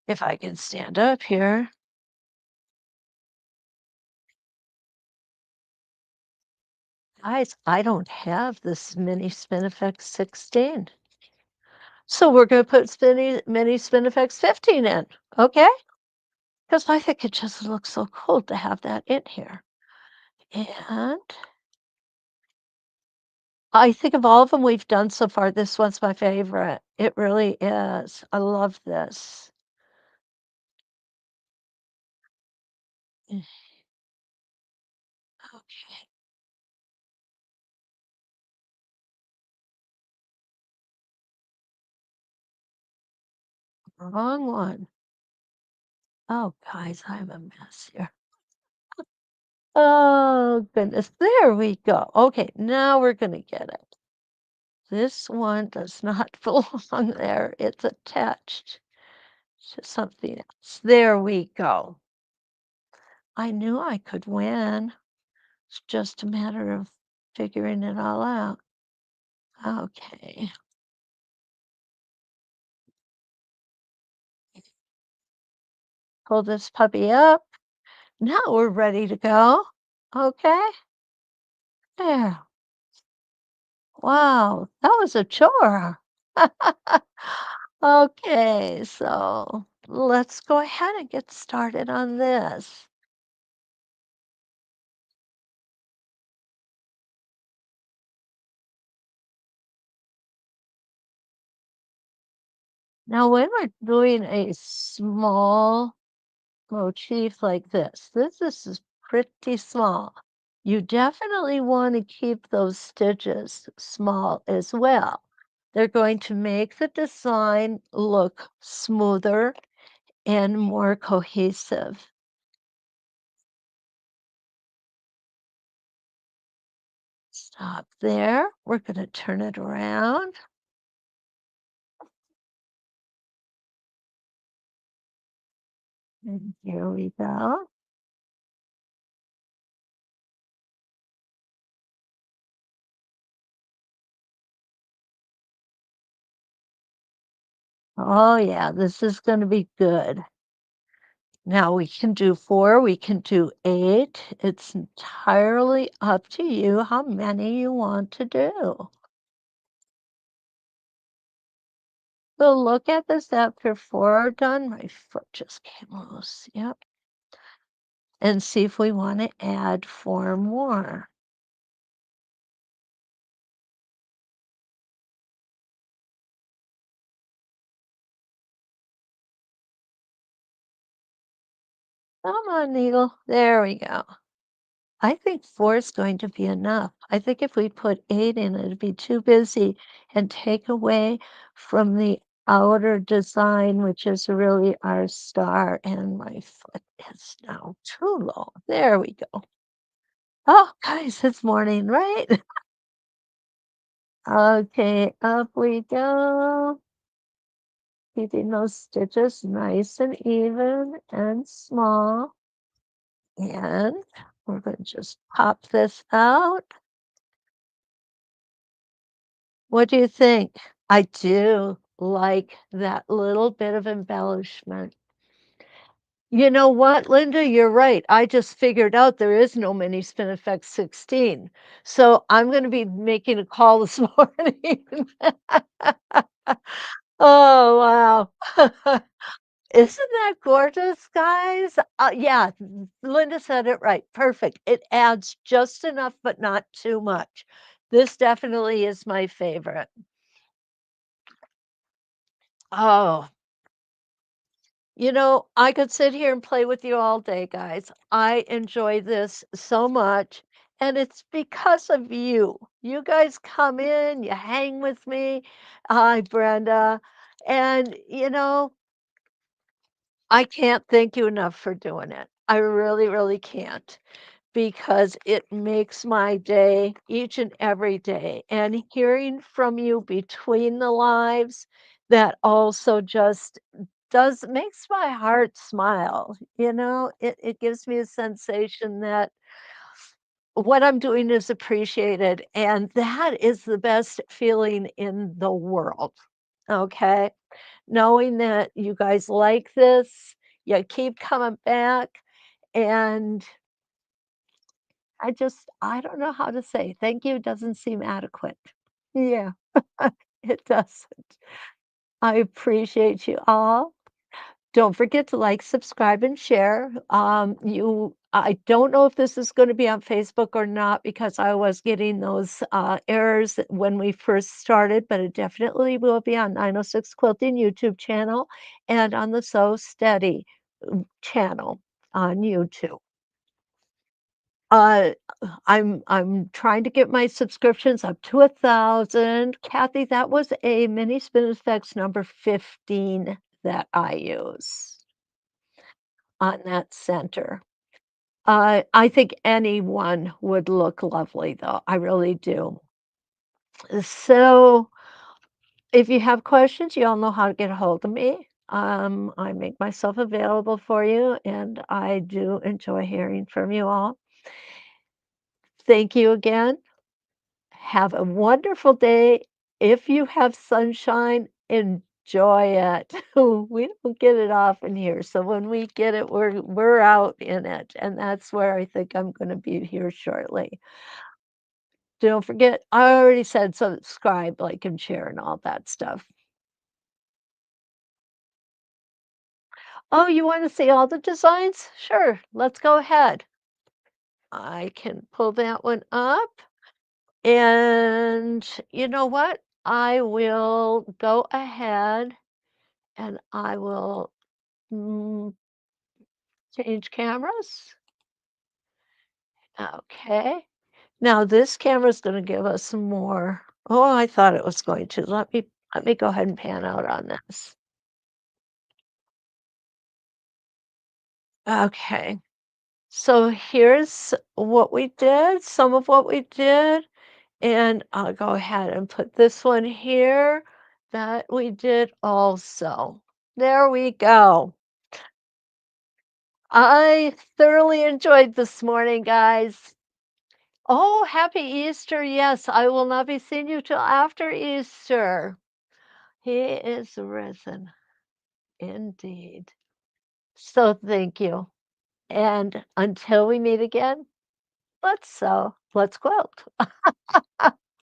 If I can stand up here. Guys, I don't have this mini Spinifex 16. So we're going to put mini Spinifex 15 in, okay? Because I think it just looks so cool to have that in here. And I think of all of them we've done so far, this one's my favorite. It really is. I love this. Mm, okay, wrong one. Oh, guys, I'm a mess here. Oh, goodness. There we go. Okay, now we're going to get it. This one does not belong there. It's attached to something else. There we go. I knew I could win. It's just a matter of figuring it all out. Okay. Pull this puppy up. Now we're ready to go. Okay. There. Wow, that was a chore. Okay, so let's go ahead and get started on this. Now, when we're doing a small motif like this is pretty small. You definitely want to keep those stitches small as well. They're going to make the design look smoother and more cohesive. Stop there. We're going to turn it around. And here we go. Oh, yeah, this is going to be good. Now we can do 4, we can do 8. It's entirely up to you how many you want to do. So look at this after 4 are done. My foot just came loose. Yep. And see if we want to add 4 more. Come on, needle. There we go. I think 4 is going to be enough. I think if we put 8 in, it'd be too busy and take away from the outer design, which is really our star, and my foot is now too low. There we go. Oh, guys, it's morning, right? Okay, up we go. Keeping those stitches nice and even and small. And we're going to just pop this out. What do you think? I do like that little bit of embellishment. You know what, Linda? You're right. I just figured out there is no mini spin effect 16. So I'm going to be making a call this morning. Oh, wow. Isn't that gorgeous, guys? Yeah, Linda said it right. Perfect. It adds just enough, but not too much. This definitely is my favorite. Oh, I could sit here and play with you all day, guys. I enjoy this so much, and it's because of you. You guys come in, you hang with me. Hi, Brenda. And, I can't thank you enough for doing it. I really, really can't because it makes my day each and every day. And hearing from you between the lives, that also just does makes my heart smile. It gives me a sensation that what I'm doing is appreciated. And that is the best feeling in the world. Okay. Knowing that you guys like this, you keep coming back, and I don't know how to say thank you doesn't seem adequate. Yeah, it doesn't. I appreciate you all. Don't forget to like, subscribe, and share. I don't know if this is going to be on Facebook or not because I was getting those errors when we first started, but it definitely will be on 906 Quilting YouTube channel and on the So Steady channel on YouTube. Uh, I'm trying to get my subscriptions up to 1,000. Kathy, that was a Mini Spin Effects number 15 that I use on that center. I think anyone would look lovely, though. I really do. So, if you have questions, you all know how to get a hold of me. I make myself available for you, and I do enjoy hearing from you all. Thank you again. Have a wonderful day. If you have sunshine, enjoy it. We don't get it often here, so when we get it, we're out in it, and that's where I think I'm gonna be here shortly. Don't forget, I already said subscribe, like, and share, and all that stuff. Oh, you wanna see all the designs? Sure, let's go ahead. I can pull that one up. And you know what? I will go ahead and I will change cameras. Okay. Now this camera is going to give us some more. Oh, I thought it was going to. Let me go ahead and pan out on this. Okay. So here's what we did, some of what we did, and I'll go ahead and put this one here that we did also. There we go. I thoroughly enjoyed this morning, guys. Oh, happy Easter. Yes, I will not be seeing you till after Easter. He is risen, indeed. So thank you. And until we meet again, let's quilt.